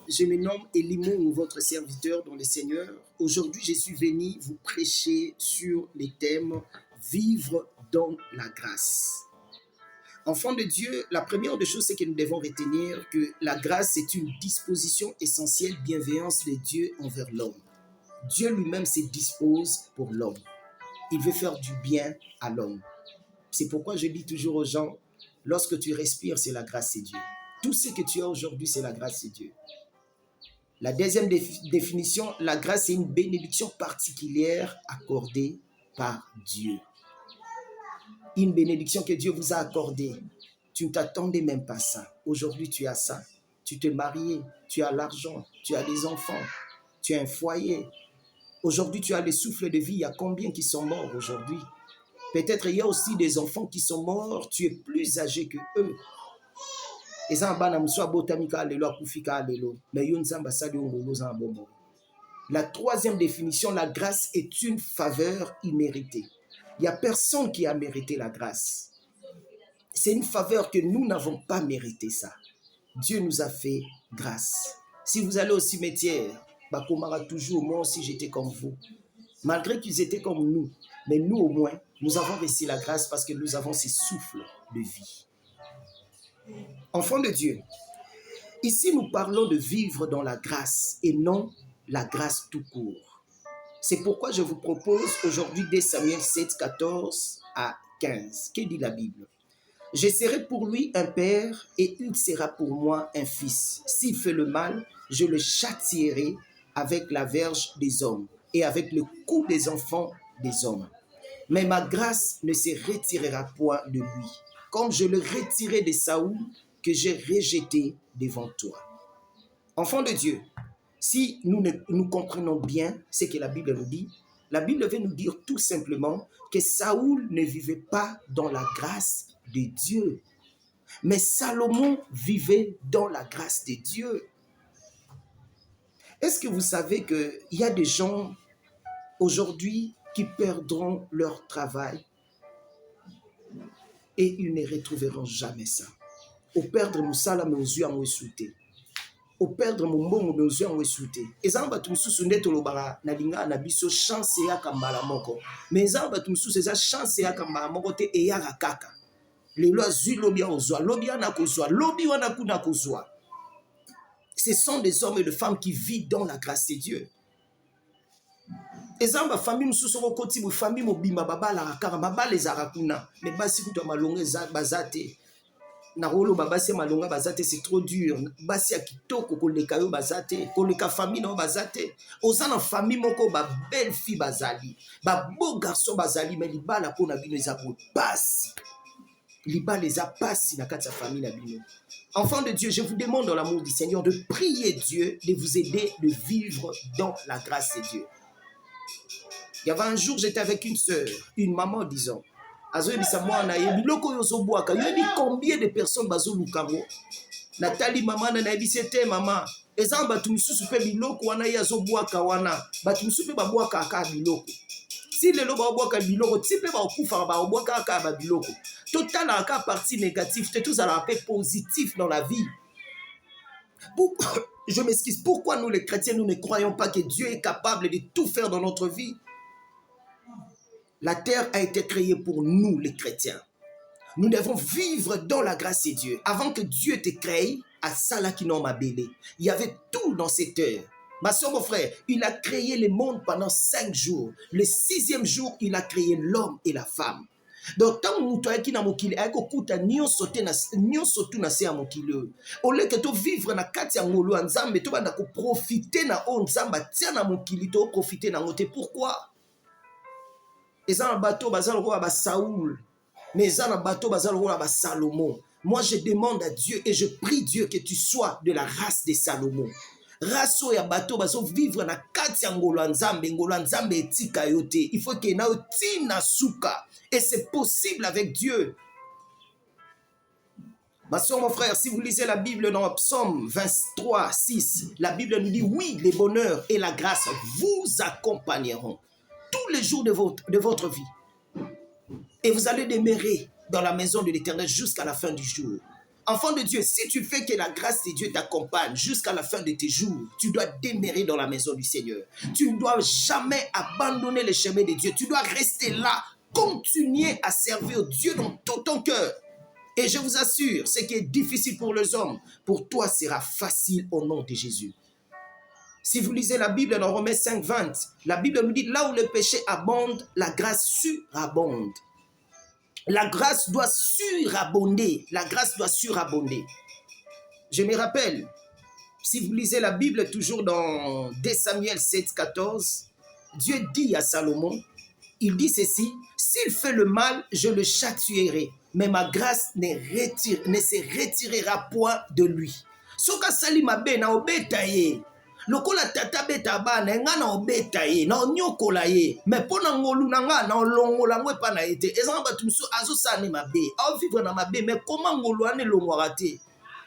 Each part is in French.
je me nomme Elimon, votre serviteur dans le Seigneur. Aujourd'hui, je suis venu vous prêcher sur les thèmes vivre dans la grâce. Enfants de Dieu, la première des choses, c'est que nous devons retenir que la grâce est une disposition essentielle, bienveillance de Dieu envers l'homme. Dieu lui-même se dispose pour l'homme. Il veut faire du bien à l'homme. C'est pourquoi je dis toujours aux gens, lorsque tu respires, c'est la grâce de Dieu. Tout ce que tu as aujourd'hui, c'est la grâce de Dieu. La deuxième définition, la grâce est une bénédiction particulière accordée par Dieu. Une bénédiction que Dieu vous a accordée. Tu ne t'attendais même pas à ça. Aujourd'hui, tu as ça. Tu t'es marié, tu as l'argent, tu as des enfants, tu as un foyer. Aujourd'hui, tu as le souffle de vie. Il y a combien qui sont morts aujourd'hui? Peut-être il y a aussi des enfants qui sont morts. Tu es plus âgé que eux. La troisième définition, la grâce est une faveur imméritée. Il n'y a personne qui a mérité la grâce. C'est une faveur que nous n'avons pas mérité ça. Dieu nous a fait grâce. Si vous allez au cimetière, Bakomara toujours, moi aussi j'étais comme vous. Malgré qu'ils étaient comme nous, mais nous au moins, nous avons reçu la grâce parce que nous avons ce souffle de vie. Enfants de Dieu, ici nous parlons de vivre dans la grâce et non la grâce tout court. C'est pourquoi je vous propose aujourd'hui 2 Samuel 7, 14 à 15. Que dit la Bible? Je serai pour lui un père et il sera pour moi un fils. S'il fait le mal, je le châtierai avec la verge des hommes et avec le coup des enfants des hommes. Mais ma grâce ne se retirera point de lui, comme je le retirai de Saoul que j'ai rejeté devant toi. Enfants de Dieu, si nous comprenons bien ce que la Bible nous dit, la Bible veut nous dire tout simplement que Saoul ne vivait pas dans la grâce de Dieu. Mais Salomon vivait dans la grâce de Dieu. Est-ce que vous savez qu'il y a des gens aujourd'hui qui perdront leur travail et ils ne retrouveront jamais ça? Au perdre musala me ozu yango esute. Au perdre mbongo me ozu yango esute. Ezanga batu mususu nde tolobaka na linga na biso chance eyaka mbala moko. Mais ezanga batu mususu eza chance eyaka mbala moko te eyaka kaka. Lelo azwi lobi ozwa, lobi ana kozwa, lobi wana kuna kozwa. Ce sont des hommes et des femmes qui vivent dans la grâce de Dieu. Ezanga famille mususu ko koti bu famille mobimba babala kaka babala ezaka kuna. Mais basi kuta malonga bazate. Na rolo babasi malonga bazate, c'est trop dur. Basi ya kitoko koleka yo bazate, koleka famille na bazate. Ozana famille moko ba belle fille bazali, ba beau garçon bazali, mais libala pona bino ezabo basi. Libala les a passi na kati ya famille na bino. Enfants de Dieu, je vous demande dans l'amour du Seigneur de prier Dieu, de vous aider de vivre dans la grâce de Dieu. Il y avait un jour, j'étais avec une sœur, une maman, disons. Combien de personnes bazolukango Nathalie maman na ebisete maman ezamba batu misusu pe biloko wana yazo bwaka wana batu misusu pe babwaka aka biloko si lelo babwaka biloko ti pe bakufa babwaka aka biloko total aka partie négative te tous à peu positif dans la vie. Je m'excuse, pourquoi nous les chrétiens nous ne croyons pas que Dieu est capable de tout faire dans notre vie? La terre a été créée pour nous, les chrétiens. Nous devons vivre dans la grâce de Dieu. Avant que Dieu te crée, à Salakino Mabélé, il y avait tout dans cette terre. Ma soeur, mon frère, il a créé le monde pendant 5 jours. Le 6e jour, il a créé l'homme et la femme. Donc, tant que tu as mokili, aikokuta nyonso tu na se mokili. Au lieu que tu vivre na kati ya ngolo nzambe, tu banda ko profiter na o nzamba tia na mokili to profiter na ngote. Pourquoi? Et un bateau bazal roi ba Saoul, mais un bateau bazal roi ba Salomon. Moi je demande à Dieu et je prie Dieu que tu sois de la race de Salomon. Race ya bateau bazo vivre na kati ya ngolo nzambe etika yote. Il faut que na tina suka et c'est possible avec Dieu. Ma soeur, mon frère, si vous lisez la Bible dans Psaume 23, 6, la Bible nous dit oui, le bonheur et la grâce vous accompagneront tous les jours de votre vie. Et vous allez demeurer dans la maison de l'Éternel jusqu'à la fin du jour. Enfant de Dieu, si tu fais que la grâce de Dieu t'accompagne jusqu'à la fin de tes jours, tu dois demeurer dans la maison du Seigneur. Tu ne dois jamais abandonner le chemin de Dieu. Tu dois rester là, continuer à servir Dieu dans tout ton cœur. Et je vous assure, ce qui est difficile pour les hommes, pour toi sera facile au nom de Jésus. Si vous lisez la Bible dans Romains 5, 20, la Bible nous dit, là où le péché abonde, la grâce surabonde. La grâce doit surabonder. La grâce doit surabonder. Je me rappelle, si vous lisez la Bible toujours dans 2 Samuel 7, 14, Dieu dit à Salomon, il dit ceci, s'il fait le mal, je le châtierai, mais ma grâce ne se retirera point de lui. Soka sali mabe na obeta ye. Lokola tata beta bana nga na obeta ye na onyokola ye mais pona ngolu na nga na olongola ngwe pa na ete ezanga batu miso azosani mabe au vivre na mabe mais comment ngolu ane longwara te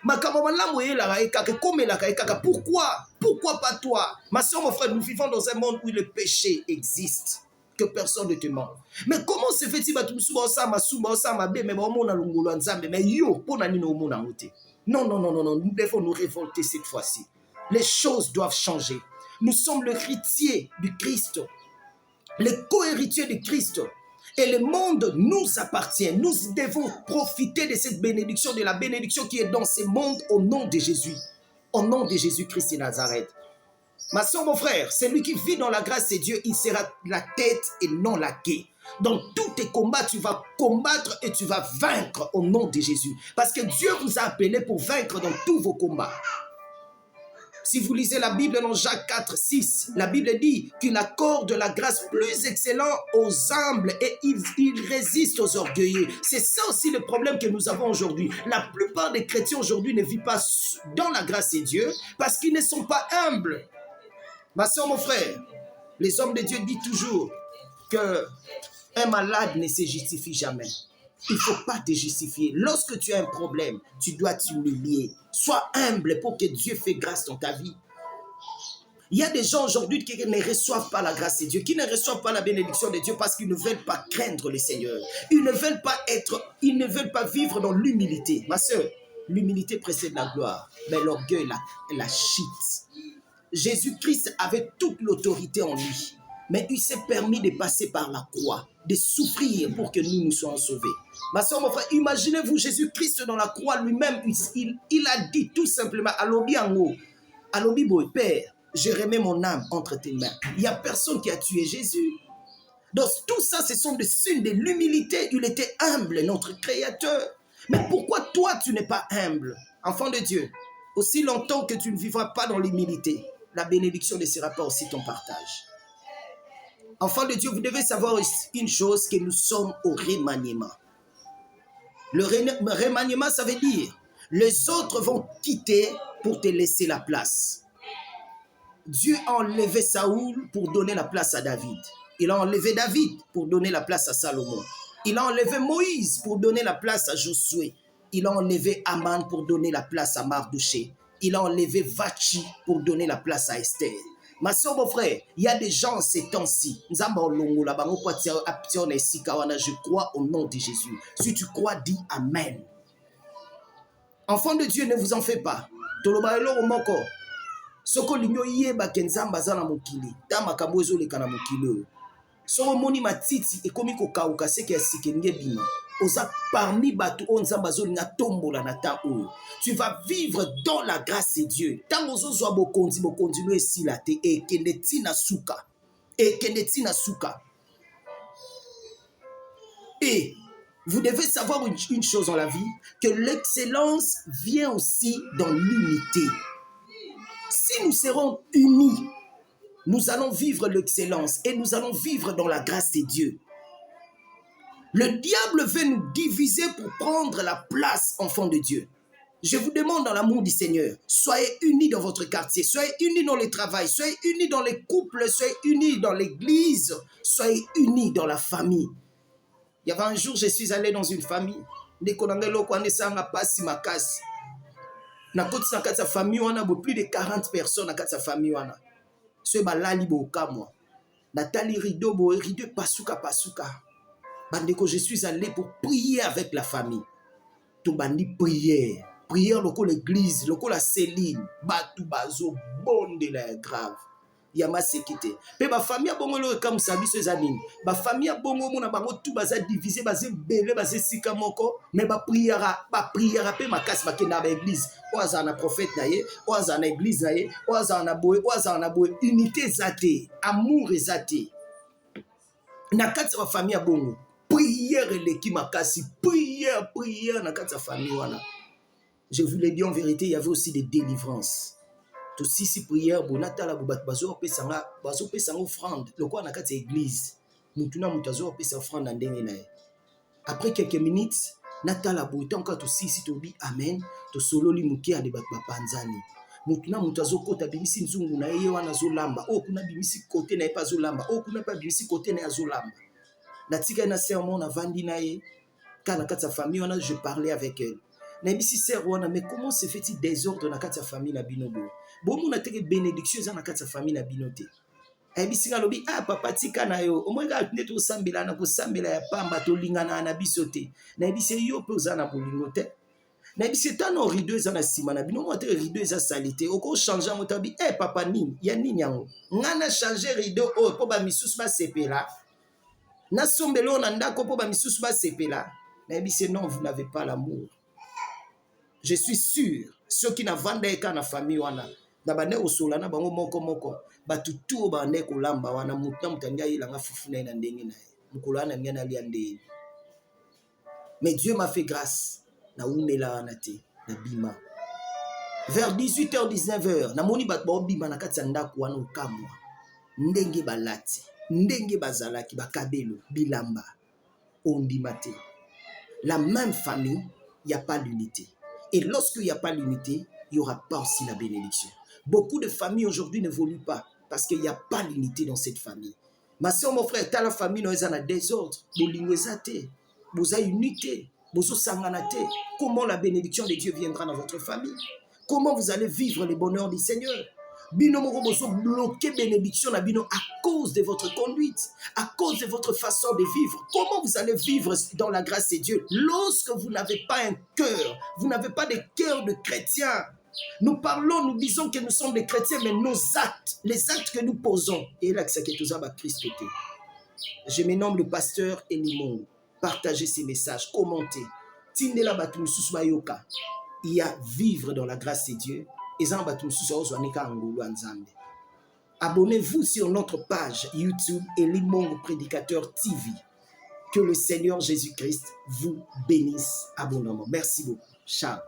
makambo malamu yelaka ekaka komelaka ekaka pourquoi pas toi ma soeur mon frère nous vivons dans un monde où le péché existe que personne ne te ment mais comment se fait-il batu miso ba masumba sa mabe mais ba mona longolo nzambe mais yo pona nini omona ngote non nous devons nous révolter cette fois-ci. Les choses doivent changer. Nous sommes le héritier du Christ, les co-héritiers du Christ. Et le monde nous appartient. Nous devons profiter de cette bénédiction, de la bénédiction qui est dans ce monde au nom de Jésus. Au nom de Jésus-Christ de Nazareth. Ma soeur, mon frère, celui qui vit dans la grâce de Dieu, il sera la tête et non la queue. Dans tous tes combats, tu vas combattre et tu vas vaincre au nom de Jésus. Parce que Dieu vous a appelé pour vaincre dans tous vos combats. Si vous lisez la Bible dans Jacques 4, 6, la Bible dit qu'il accorde la grâce plus excellente aux humbles et il résiste aux orgueilleux. C'est ça aussi le problème que nous avons aujourd'hui. La plupart des chrétiens aujourd'hui ne vivent pas dans la grâce de Dieu parce qu'ils ne sont pas humbles. Ma soeur, mon frère, les hommes de Dieu disent toujours qu'un malade ne se justifie jamais. Il ne faut pas te justifier. Lorsque tu as un problème, tu dois t'humilier. Sois humble pour que Dieu fasse grâce dans ta vie. Il y a des gens aujourd'hui qui ne reçoivent pas la grâce de Dieu, qui ne reçoivent pas la bénédiction de Dieu parce qu'ils ne veulent pas craindre le Seigneur. Ils ne veulent pas vivre dans l'humilité. Ma soeur, l'humilité précède la gloire, mais l'orgueil la chute. Jésus-Christ avait toute l'autorité en lui. Mais il s'est permis de passer par la croix, de souffrir pour que nous soyons sauvés. Ma soeur, mon frère, imaginez-vous Jésus-Christ dans la croix lui-même. Il a dit tout simplement, Alobi boy, Père, je remets mon âme entre tes mains. Il n'y a personne qui a tué Jésus. Donc tout ça, ce sont des signes de l'humilité. Il était humble, notre Créateur. Mais pourquoi toi, tu n'es pas humble, enfant de Dieu? Aussi longtemps que tu ne vivras pas dans l'humilité, la bénédiction ne sera pas aussi ton partage. Enfants de Dieu, vous devez savoir une chose, que nous sommes au remaniement. Le remaniement, ça veut dire, les autres vont quitter pour te laisser la place. Dieu a enlevé Saoul pour donner la place à David. Il a enlevé David pour donner la place à Salomon. Il a enlevé Moïse pour donner la place à Josué. Il a enlevé Aman pour donner la place à Mardoché. Il a enlevé Vachi pour donner la place à Esther. Ma soeur, mon frère, il y a des gens ces temps-ci. Je crois au nom de Jésus. Si tu crois, dis Amen. Enfant de Dieu, ne vous en faites pas. Soko linyo yeba kenzamba zana mokili. Tama kabozo le kana mokili. Soko moni matiti ekomi kokauka seke ya sikenge bima. Oza parmi batu onzamba zo linga tombola na ta o. Tu vas vivre dans la grâce de Dieu. Tango zo zo bokonzi no esila te e kendeti na suka. Et vous devez savoir une chose dans la vie, que l'excellence vient aussi dans l'unité. Si nous serons unis, nous allons vivre l'excellence et nous allons vivre dans la grâce de Dieu. Le diable veut nous diviser pour prendre la place, enfants de Dieu. Je vous demande dans l'amour du Seigneur, soyez unis dans votre quartier, soyez unis dans le travail, soyez unis dans les couples, soyez unis dans l'église, soyez unis dans la famille. Il y avait un jour, je suis allé dans une famille, na kati famille wana plus de 40 personnes na kati famille wana so balali boka moi natali rideau pasuka bandeko je suis allé pour prier avec la famille to bandi prière prière lokola l'église, lokola Céline, batu bazo bonde la grave. Yama sekite. Pe ba famille bongo lo comme ça biso ezanini. Ba famille bongo mona bango tout baza divisé, baza belé, baza sika moko, mais ba prière pe makasi ba kenda ba église. Oza na prophète na ye, oza na église na ye, oza na boy, unité zate, amour zate. Na kati ba famille bongo, prière eleki makasi, prière na kati ya famille wana. Je vous l'ai dit en vérité, il y avait aussi des délivrances. Tout si prière, bonatala bobat bazo pesanga offrande. Le quoi na kati église. Mutuna mutazo pesa offrande na ndenge na ye. Après quelques minutes, natala boita encore tout si tobi amen, to sololi muke ande bat panzani. Mutuna mutazo kota bimisi nzungu na ye wana zo lamba. Oh kuna bimisi côté na ye pas zo lamba. Oh kuna pas bimisi côté na zo lamba. Na tika na sermon na vandi na ye. Quand na kati sa famille wana je parlais avec elle. Na bisi sœur wana mais comment se fait-il désordre na kati sa famille na binobo? Bon na teke bénédiction za na kati sa famille na binote. Bisi nga lobi ah papa tika na yo. O mwenga ndeto osambela na ko sambela ya pamba to lingana na bisote. Na bisi yo pe oza na bolingote. Na bisi tano rideau za na sima na bino mo te rideau za salite. Oko changer mo tabi papa nini ya nini yango. Ngana changer rideau o po ba misusu ba sepela. Na sombelo na ndako po ba misusu ba sepela. Na bisi non vous n'avez pas l'amour. Je suis sûr, ceux qui n'ont pas de famille, na bande osola na bango moko batutu bande kolamba wana mutam tanga ilanga fufuna na ndenge na mukula na ngena liande. Mais Dieu m'a fait grâce na umela na te na bima. Vers 18h 19h na moni bat ba bima na kati ndako wana okamwa. Ndenge balati, ndenge bazalaki bakabelo bilamba ondimate. La même famille, il y a pas d'unité. Et lorsqu'il n'y a pas l'unité, il n'y aura pas aussi la bénédiction. Beaucoup de familles aujourd'hui n'évoluent pas parce qu'il n'y a pas l'unité dans cette famille. Ma soeur, mon frère, ta la famille nous a désordre, vous avez unité, vous avez comment la bénédiction de Dieu viendra dans votre famille? Comment vous allez vivre le bonheur du Seigneur? Bino moko bozo bloquer bénédiction na bino à cause de votre conduite, à cause de votre façon de vivre. Comment vous allez vivre dans la grâce de Dieu lorsque vous n'avez pas un cœur, vous n'avez pas de cœur de chrétien? Nous parlons, nous disons que nous sommes des chrétiens, mais nos actes, les actes que nous posons, et là que c'est que tout ça va Christ. Je me nomme le pasteur Elimon. Partagez ces messages, commentez. Tindela batu mususu bayoka. Il y a vivre dans la grâce de Dieu. Abonnez-vous sur notre page YouTube Elimon Prédicateur TV. Que le Seigneur Jésus-Christ vous bénisse abondamment. Merci beaucoup. Ciao.